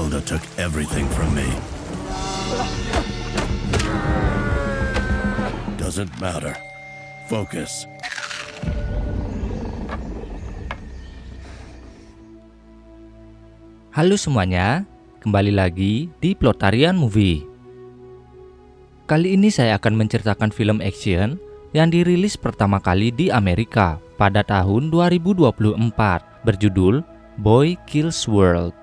Hilda took everything from me. Doesn't matter. Focus. Halo semuanya, kembali lagi di Plotarian Movie. Kali ini saya akan menceritakan film action yang dirilis pertama kali di Amerika pada tahun 2024 berjudul Boy Kills World.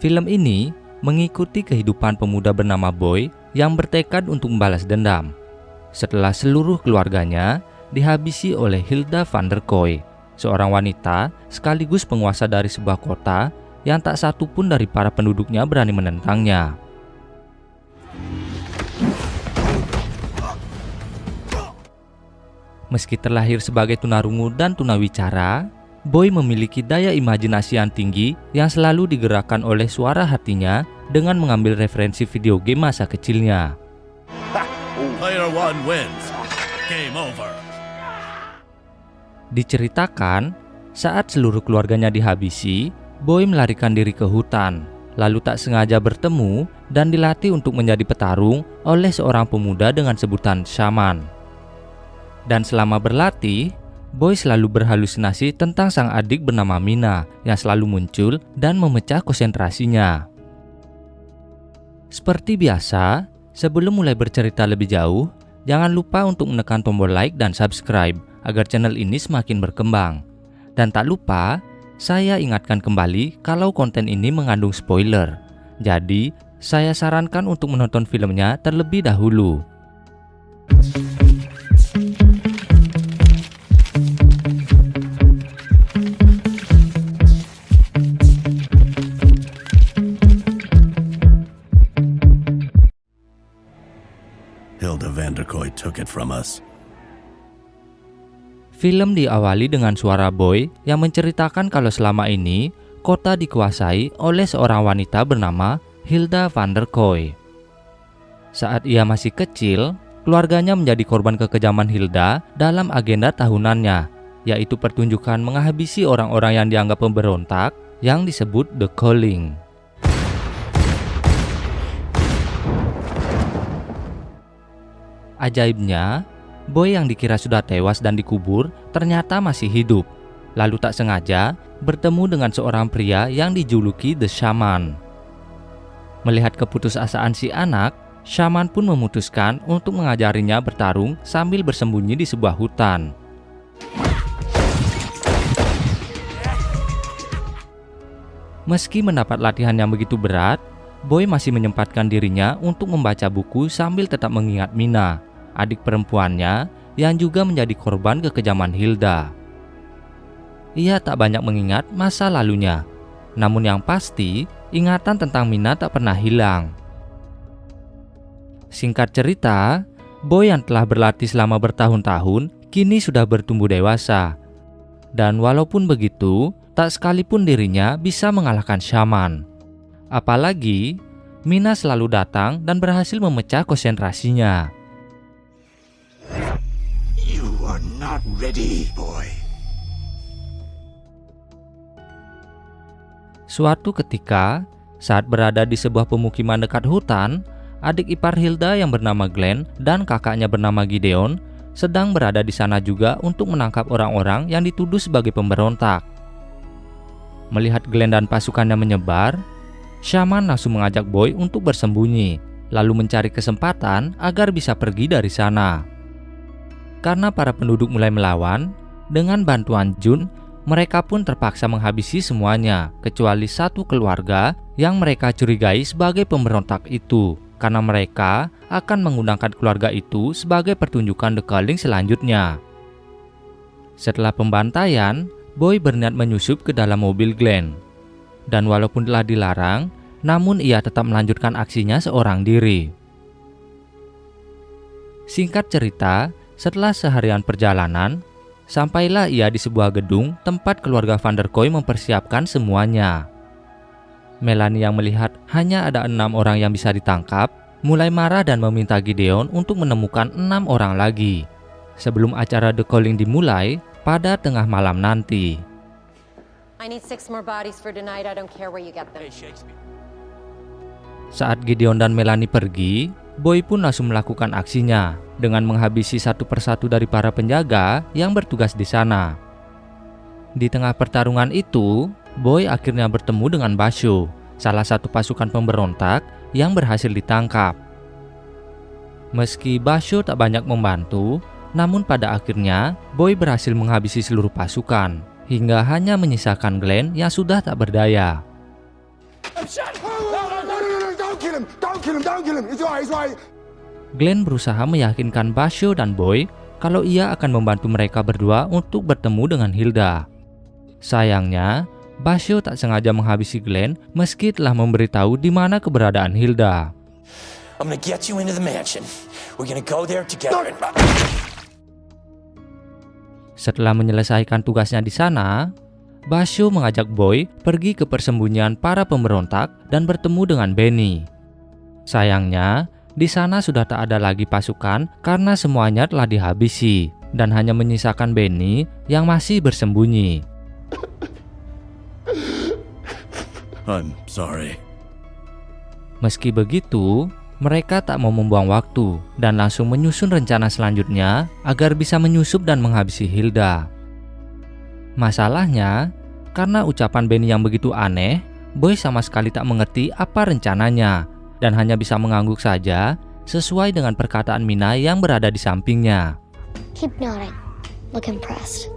Film ini mengikuti kehidupan pemuda bernama Boy yang bertekad untuk membalas dendam setelah seluruh keluarganya dihabisi oleh Hilda van der Kooi, seorang wanita sekaligus penguasa dari sebuah kota yang tak satu pun dari para penduduknya berani menentangnya. Meski terlahir sebagai tunarungu dan tunawicara, Boy memiliki daya imajinasi yang tinggi yang selalu digerakkan oleh suara hatinya dengan mengambil referensi video game masa kecilnya. Player one wins. Game over. Diceritakan, saat seluruh keluarganya dihabisi, Boy melarikan diri ke hutan, lalu tak sengaja bertemu dan dilatih untuk menjadi petarung oleh seorang pemuda dengan sebutan shaman. Dan selama berlatih, Boy selalu berhalusinasi tentang sang adik bernama Mina yang selalu muncul dan memecah konsentrasinya. Seperti biasa, sebelum mulai bercerita lebih jauh, jangan lupa untuk menekan tombol like dan subscribe agar channel ini semakin berkembang. Dan tak lupa, saya ingatkan kembali kalau konten ini mengandung spoiler. Jadi, saya sarankan untuk menonton filmnya terlebih dahulu. Hilda van der Kooi took it from us. Film diawali dengan suara Boy yang menceritakan kalau selama ini kota dikuasai oleh seorang wanita bernama Hilda van der Kooi. Saat ia masih kecil, keluarganya menjadi korban kekejaman Hilda dalam agenda tahunannya, yaitu pertunjukan menghabisi orang-orang yang dianggap pemberontak yang disebut The Calling. Ajaibnya, Boy yang dikira sudah tewas dan dikubur ternyata masih hidup, lalu tak sengaja bertemu dengan seorang pria yang dijuluki The Shaman. Melihat keputusasaan si anak, Shaman pun memutuskan untuk mengajarinya bertarung sambil bersembunyi di sebuah hutan. Meski mendapat latihan yang begitu berat, Boy masih menyempatkan dirinya untuk membaca buku sambil tetap mengingat Mina, adik perempuannya yang juga menjadi korban kekejaman Hilda. Ia tak banyak mengingat masa lalunya, namun yang pasti ingatan tentang Mina tak pernah hilang. Singkat cerita, Boy yang telah berlatih selama bertahun-tahun kini sudah bertumbuh dewasa. Dan walaupun begitu, tak sekalipun dirinya bisa mengalahkan Shaman. Apalagi, Mina selalu datang dan berhasil memecah konsentrasinya. You are not ready, boy. Suatu ketika, saat berada di sebuah pemukiman dekat hutan, adik ipar Hilda yang bernama Glenn dan kakaknya bernama Gideon sedang berada di sana juga untuk menangkap orang-orang yang dituduh sebagai pemberontak. Melihat Glenn dan pasukannya menyebar, Shaman langsung mengajak Boy untuk bersembunyi, lalu mencari kesempatan agar bisa pergi dari sana. Karena para penduduk mulai melawan, dengan bantuan Jun, mereka pun terpaksa menghabisi semuanya, kecuali satu keluarga yang mereka curigai sebagai pemberontak itu, karena mereka akan menggunakan keluarga itu sebagai pertunjukan The Calling selanjutnya. Setelah pembantaian, Boy berniat menyusup ke dalam mobil Glenn. Dan walaupun telah dilarang, namun ia tetap melanjutkan aksinya seorang diri. Singkat cerita, setelah seharian perjalanan, sampailah ia di sebuah gedung tempat keluarga van der Kooi mempersiapkan semuanya. Melanie yang melihat hanya ada 6 orang yang bisa ditangkap, mulai marah dan meminta Gideon untuk menemukan 6 orang lagi, sebelum acara The Calling dimulai pada tengah malam nanti. I need 6 more bodies for tonight. I don't care where you get them. Saat Gideon dan Melanie pergi, Boy pun langsung melakukan aksinya dengan menghabisi satu persatu dari para penjaga yang bertugas di sana. Di tengah pertarungan itu, Boy akhirnya bertemu dengan Basho, salah satu pasukan pemberontak yang berhasil ditangkap. Meski Basho tak banyak membantu, namun pada akhirnya Boy berhasil menghabisi seluruh pasukan, hingga hanya menyisakan Glenn yang sudah tak berdaya. Glenn berusaha meyakinkan Basho dan Boy kalau ia akan membantu mereka berdua untuk bertemu dengan Hilda. Sayangnya, Basho tak sengaja menghabisi Glenn meski telah memberitahu di mana keberadaan Hilda. I'm gonna get you into the mansion. We're gonna go there together. Setelah menyelesaikan tugasnya di sana, Basho mengajak Boy pergi ke persembunyian para pemberontak dan bertemu dengan Benny. Sayangnya, di sana sudah tak ada lagi pasukan karena semuanya telah dihabisi dan hanya menyisakan Benny yang masih bersembunyi. I'm sorry. Meski begitu, mereka tak mau membuang waktu dan langsung menyusun rencana selanjutnya agar bisa menyusup dan menghabisi Hilda. Masalahnya, karena ucapan Benny yang begitu aneh, Boy sama sekali tak mengerti apa rencananya dan hanya bisa mengangguk saja sesuai dengan perkataan Mina yang berada di sampingnya. Keep nodding. Look impressed.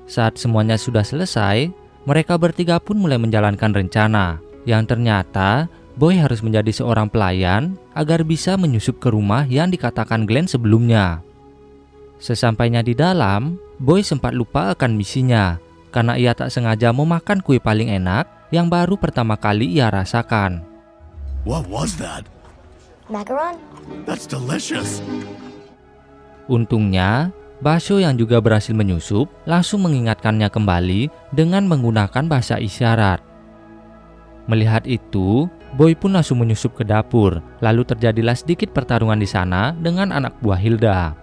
Saat semuanya sudah selesai, mereka bertiga pun mulai menjalankan rencana yang ternyata Boy harus menjadi seorang pelayan agar bisa menyusup ke rumah yang dikatakan Glenn sebelumnya. Sesampainya di dalam, Boy sempat lupa akan misinya karena ia tak sengaja memakan kue paling enak yang baru pertama kali ia rasakan. What was that? Macaron? That's delicious. Untungnya, Basho yang juga berhasil menyusup langsung mengingatkannya kembali dengan menggunakan bahasa isyarat. Melihat itu, Boy pun langsung menyusup ke dapur, lalu terjadilah sedikit pertarungan di sana dengan anak buah Hilda.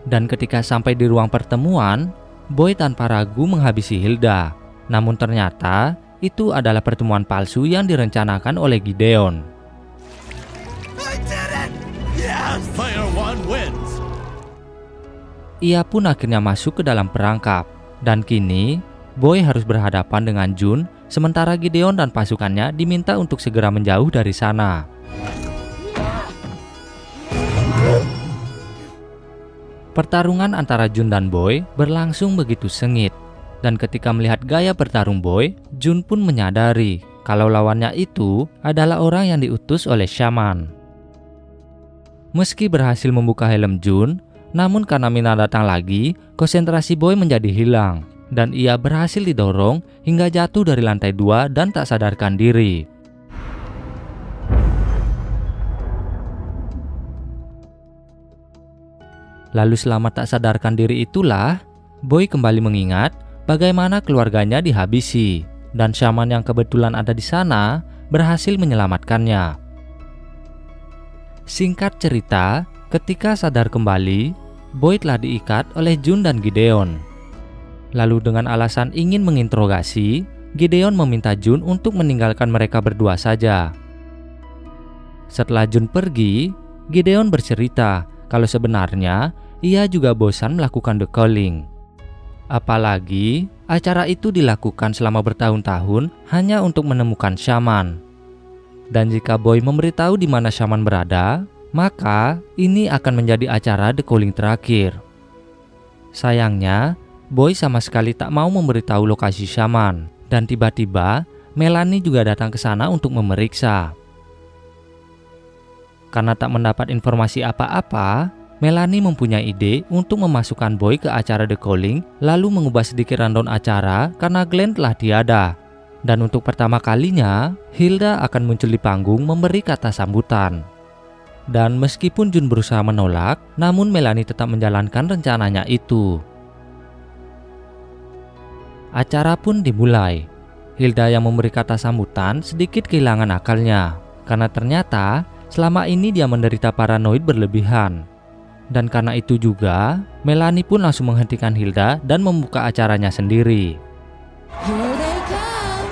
Dan ketika sampai di ruang pertemuan, Boy tanpa ragu menghabisi Hilda. Namun ternyata itu adalah pertemuan palsu yang direncanakan oleh Gideon. I did it! Yes! Player one wins. Ia pun akhirnya masuk ke dalam perangkap, dan kini Boy harus berhadapan dengan Jun, sementara Gideon dan pasukannya diminta untuk segera menjauh dari sana. Pertarungan antara Jun dan Boy berlangsung begitu sengit, dan ketika melihat gaya bertarung Boy, Jun pun menyadari kalau lawannya itu adalah orang yang diutus oleh Shaman. Meski berhasil membuka helm Jun, namun karena Mina datang lagi, konsentrasi Boy menjadi hilang dan ia berhasil didorong hingga jatuh dari lantai 2 dan tak sadarkan diri. Lalu selama tak sadarkan diri itulah, Boy kembali mengingat bagaimana keluarganya dihabisi dan Shaman yang kebetulan ada di sana berhasil menyelamatkannya. Singkat cerita, ketika sadar kembali, Boy telah diikat oleh Jun dan Gideon. Lalu dengan alasan ingin menginterogasi, Gideon meminta Jun untuk meninggalkan mereka berdua saja. Setelah Jun pergi, Gideon bercerita kalau sebenarnya ia juga bosan melakukan The Calling. Apalagi acara itu dilakukan selama bertahun-tahun hanya untuk menemukan Shaman. Dan jika Boy memberitahu di mana Shaman berada, maka ini akan menjadi acara The Calling terakhir. Sayangnya, Boy sama sekali tak mau memberitahu lokasi Shaman, dan tiba-tiba Melanie juga datang ke sana untuk memeriksa. Karena tak mendapat informasi apa-apa, Melanie mempunyai ide untuk memasukkan Boy ke acara The Calling, lalu mengubah sedikit rundown acara karena Glenn telah tiada. Dan untuk pertama kalinya, Hilda akan muncul di panggung memberi kata sambutan. Dan meskipun Jun berusaha menolak, namun Melanie tetap menjalankan rencananya itu. Acara pun dimulai. Hilda yang memberi kata sambutan sedikit kehilangan akalnya, karena ternyata selama ini dia menderita paranoid berlebihan. Dan karena itu juga, Melanie pun langsung menghentikan Hilda dan membuka acaranya sendiri. Here they come.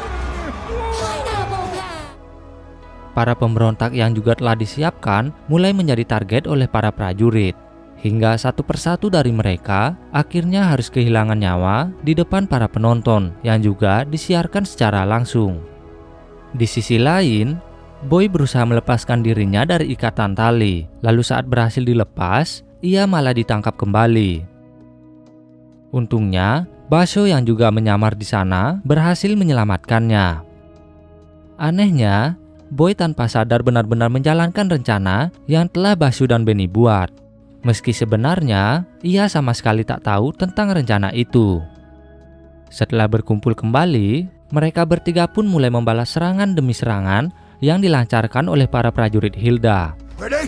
Pineapple Pack. Para pemberontak yang juga telah disiapkan mulai menjadi target oleh para prajurit. Hingga satu persatu dari mereka akhirnya harus kehilangan nyawa di depan para penonton yang juga disiarkan secara langsung. Di sisi lain, Boy berusaha melepaskan dirinya dari ikatan tali. Lalu saat berhasil dilepas, ia malah ditangkap kembali. Untungnya, Basho yang juga menyamar di sana berhasil menyelamatkannya. Anehnya, Boy tanpa sadar benar-benar menjalankan rencana yang telah Basho dan Benny buat. Meski sebenarnya, ia sama sekali tak tahu tentang rencana itu. Setelah berkumpul kembali, mereka bertiga pun mulai membalas serangan demi serangan yang dilancarkan oleh para prajurit Hilda. Ready?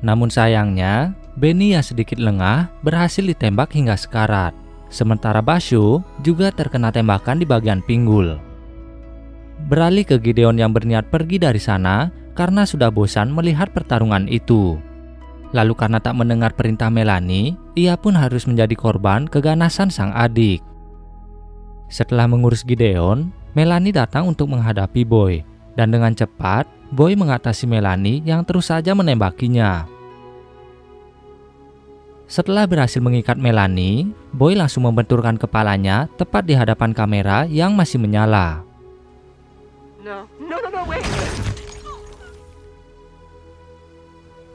Namun sayangnya, Benny yang sedikit lengah berhasil ditembak hingga sekarat. Sementara Basho juga terkena tembakan di bagian pinggul. Beralih ke Gideon yang berniat pergi dari sana karena sudah bosan melihat pertarungan itu. Lalu karena tak mendengar perintah Melanie, ia pun harus menjadi korban keganasan sang adik. Setelah mengurus Gideon, Melanie datang untuk menghadapi Boy. Dan dengan cepat, Boy mengatasi Melanie yang terus saja menembakinya. Setelah berhasil mengikat Melanie, Boy langsung membenturkan kepalanya tepat di hadapan kamera yang masih menyala. No, wait.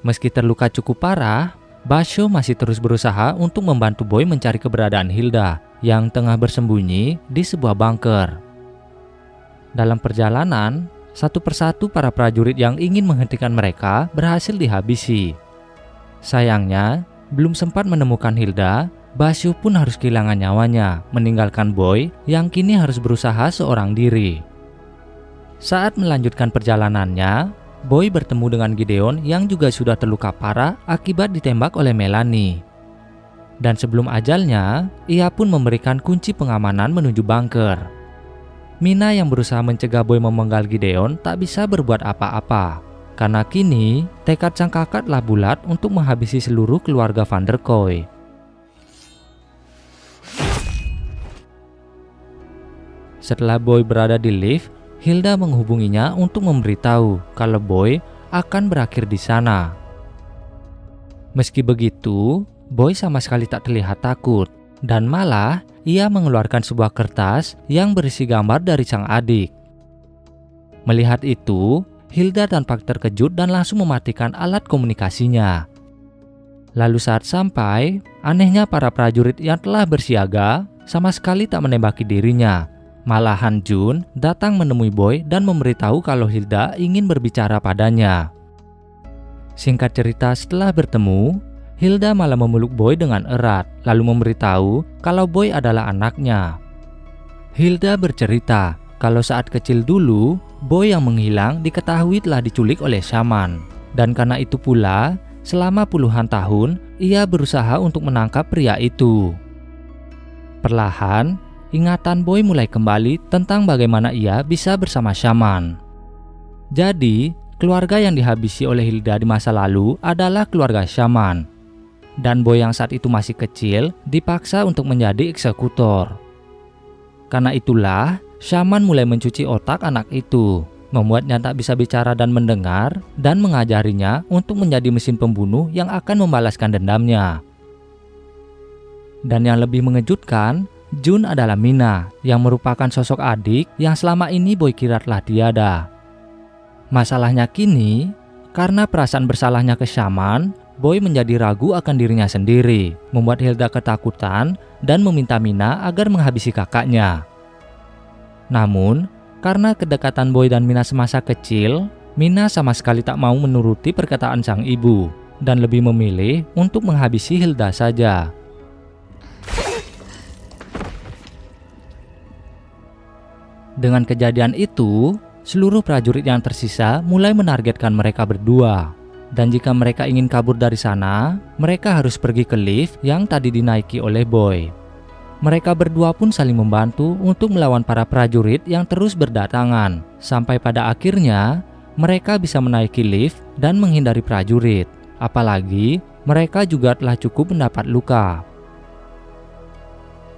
Meski terluka cukup parah, Basho masih terus berusaha untuk membantu Boy mencari keberadaan Hilda yang tengah bersembunyi di sebuah bunker. Dalam perjalanan, satu persatu para prajurit yang ingin menghentikan mereka berhasil dihabisi. Sayangnya, belum sempat menemukan Hilda, Basho pun harus kehilangan nyawanya, meninggalkan Boy yang kini harus berusaha seorang diri. Saat melanjutkan perjalanannya, Boy bertemu dengan Gideon yang juga sudah terluka parah akibat ditembak oleh Melanie. Dan sebelum ajalnya, ia pun memberikan kunci pengamanan menuju bunker. Mina yang berusaha mencegah Boy memenggal Gideon tak bisa berbuat apa-apa. Karena kini, tekad sang kakak telah bulat untuk menghabisi seluruh keluarga Van der Kooi. Setelah Boy berada di lift, Hilda menghubunginya untuk memberitahu kalau Boy akan berakhir di sana. Meski begitu, Boy sama sekali tak terlihat takut, dan malah ia mengeluarkan sebuah kertas yang berisi gambar dari sang adik. Melihat itu, Hilda tampak terkejut dan langsung mematikan alat komunikasinya. Lalu saat sampai, anehnya para prajurit yang telah bersiaga sama sekali tak menembaki dirinya. Malahan Jun datang menemui Boy dan memberitahu kalau Hilda ingin berbicara padanya. Singkat cerita, setelah bertemu, Hilda malah memeluk Boy dengan erat, lalu memberitahu kalau Boy adalah anaknya. Hilda bercerita kalau saat kecil dulu, Boy yang menghilang diketahui telah diculik oleh shaman. Dan karena itu pula, selama puluhan tahun, ia berusaha untuk menangkap pria itu. Perlahan, ingatan Boy mulai kembali tentang bagaimana ia bisa bersama shaman. Jadi, keluarga yang dihabisi oleh Hilda di masa lalu adalah keluarga shaman. Dan Boy yang saat itu masih kecil dipaksa untuk menjadi eksekutor. Karena itulah, shaman mulai mencuci otak anak itu, membuatnya tak bisa bicara dan mendengar, dan mengajarinya untuk menjadi mesin pembunuh yang akan membalaskan dendamnya. Dan yang lebih mengejutkan, Jun adalah Mina, yang merupakan sosok adik yang selama ini Boy kira telah tiada. Masalahnya kini, karena perasaan bersalahnya ke shaman, Boy menjadi ragu akan dirinya sendiri, membuat Hilda ketakutan dan meminta Mina agar menghabisi kakaknya. Namun, karena kedekatan Boy dan Mina semasa kecil, Mina sama sekali tak mau menuruti perkataan sang ibu, dan lebih memilih untuk menghabisi Hilda saja. Dengan kejadian itu, seluruh prajurit yang tersisa mulai menargetkan mereka berdua. Dan jika mereka ingin kabur dari sana, mereka harus pergi ke lift yang tadi dinaiki oleh Boy. Mereka berdua pun saling membantu untuk melawan para prajurit yang terus berdatangan. Sampai pada akhirnya, mereka bisa menaiki lift dan menghindari prajurit. Apalagi mereka juga telah cukup mendapat luka.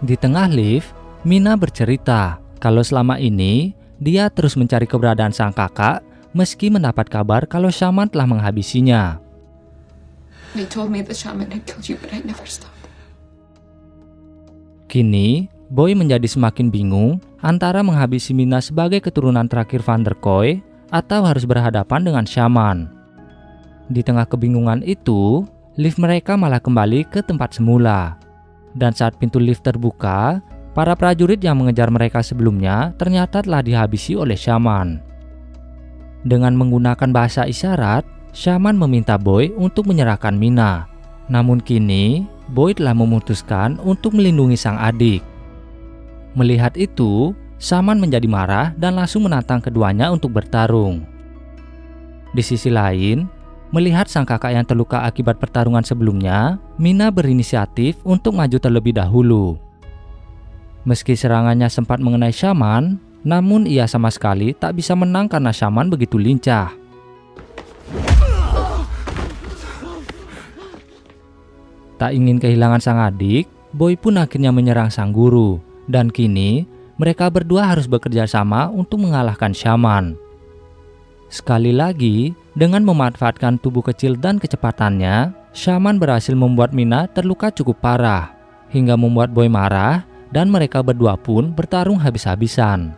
Di tengah lift, Mina bercerita kalau selama ini dia terus mencari keberadaan sang kakak meski mendapat kabar kalau Shaman telah menghabisinya. They told me the shaman had killed you, but I never stopped. Kini, Boy menjadi semakin bingung antara menghabisi Mina sebagai keturunan terakhir Van der Kooi atau harus berhadapan dengan Shaman. Di tengah kebingungan itu, lift mereka malah kembali ke tempat semula. Dan saat pintu lift terbuka, para prajurit yang mengejar mereka sebelumnya ternyata telah dihabisi oleh Shaman. Dengan menggunakan bahasa isyarat, Shaman meminta Boy untuk menyerahkan Mina. Namun kini, Boy telah memutuskan untuk melindungi sang adik. Melihat itu, Shaman menjadi marah dan langsung menantang keduanya untuk bertarung. Di sisi lain, melihat sang kakak yang terluka akibat pertarungan sebelumnya, Mina berinisiatif untuk maju terlebih dahulu. Meski serangannya sempat mengenai Shaman, namun ia sama sekali tak bisa menang karena Shaman begitu lincah. Tak ingin kehilangan sang adik, Boy pun akhirnya menyerang sang guru. Dan kini, mereka berdua harus bekerja sama untuk mengalahkan Shaman. Sekali lagi, dengan memanfaatkan tubuh kecil dan kecepatannya, Shaman berhasil membuat Mina terluka cukup parah, hingga membuat Boy marah dan mereka berdua pun bertarung habis-habisan.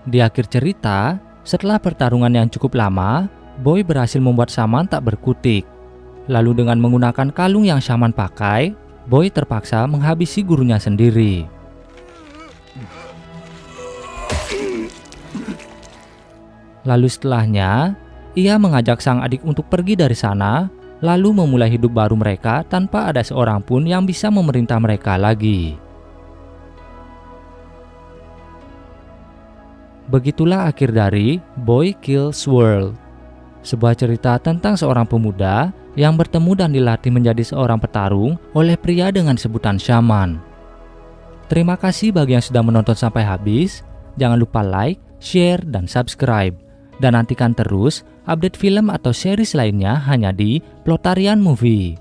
Di akhir cerita, setelah pertarungan yang cukup lama, Boy berhasil membuat Shaman tak berkutik. Lalu dengan menggunakan kalung yang Shaman pakai, Boy terpaksa menghabisi gurunya sendiri. Lalu setelahnya, ia mengajak sang adik untuk pergi dari sana, lalu memulai hidup baru mereka tanpa ada seorang pun yang bisa memerintah mereka lagi. Begitulah akhir dari Boy Kills World, sebuah cerita tentang seorang pemuda yang bertemu dan dilatih menjadi seorang petarung oleh pria dengan sebutan Shaman. Terima kasih bagi yang sudah menonton sampai habis. Jangan lupa like, share, dan subscribe. Dan nantikan terus update film atau series lainnya hanya di Plotarian Movie.